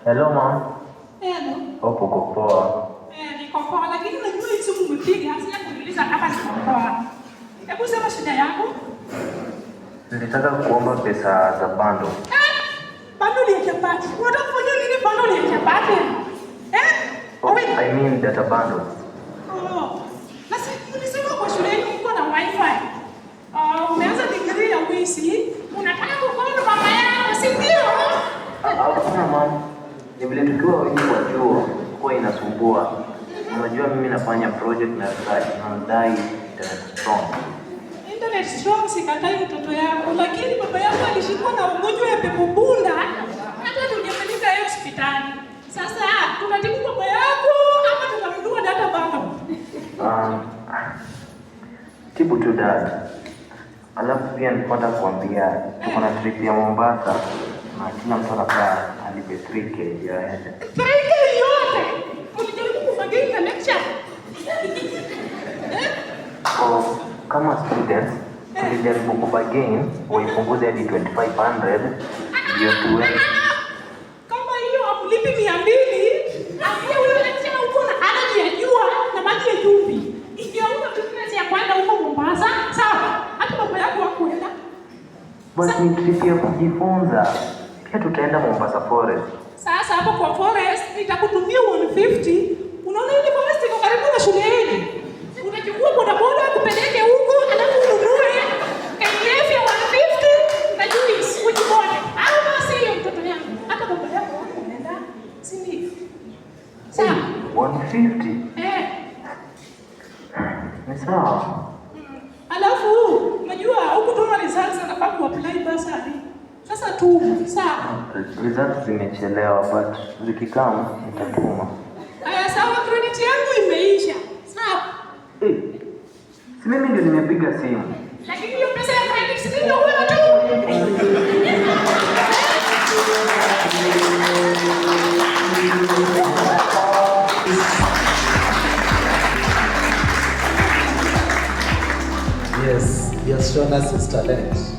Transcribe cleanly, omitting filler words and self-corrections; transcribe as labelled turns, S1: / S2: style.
S1: Hello mom.
S2: Hello.
S1: Uko poa?
S2: Niko poa lakini unajua hizo umepiga sija kuniuliza kama niko poa. Hebu sema shida yako.
S1: Nilitaka kuomba pesa za bando.
S2: Bando ya chapati. Unataka kufanya nini bando ya chapati?
S1: I mean data bundle.
S2: Basi ulisema kwa shule yenu mko na wifi. Umeanza degree ya wizi, unataka kuona mama yako, si ndio?
S1: Hapana mom. Ni vile tukiwa wengi kwa chuo kwa inasumbua. Unajua mimi nafanya project na research na internet strong.
S2: Internet strong sikatai mtoto yako, lakini baba yako alishikwa na ugonjwa ya pepo bunda. Hata tujapeleka yeye hospitali. Sasa tunatibu baba yako ama tunamnunua data bundle?
S1: Tibu tu dad. Alafu pia nilipata kuambia tuko na trip ya Mombasa na kila mtu anafaa alipe 3K ya hela.
S2: 3K yote. Ulijaribu kumageni lecture.
S1: Kama students tulijaribu kubagain waipunguze hadi 2500 ndio tuwe.
S2: Kama hiyo amulipi 200, ambia wewe lecture uko na allergy ya jua na maji ya chumvi. Ndio una business ya kwenda huko Mombasa, sawa? Hata baba yako hakuenda.
S1: Basi ni trip ya kujifunza. Pia tutaenda Mombasa Forest.
S2: Sasa hapo kwa Forest nitakutumia 150. Unaona ile Forest iko karibu na shule yenu. Unachukua bodaboda kupeleke huko, alafu ununue KF ya 150 na juice ujibone. Au basi hiyo mtoto yangu. Hata baba yako anaenda. Si ndio? Sawa.
S1: 150. Ni sawa.
S2: Alafu unajua huko tuna results anafaa kuapply bursary. Sasa tu sawa.
S1: Results zimechelewa but zikikama nitatuma.
S2: Sawa, credit yangu imeisha. Sawa.
S1: Si mimi ndio nimepiga simu.
S2: Lakini hiyo pesa ya credit si ndio wewe tu?
S3: Yes, he has shown us his talent.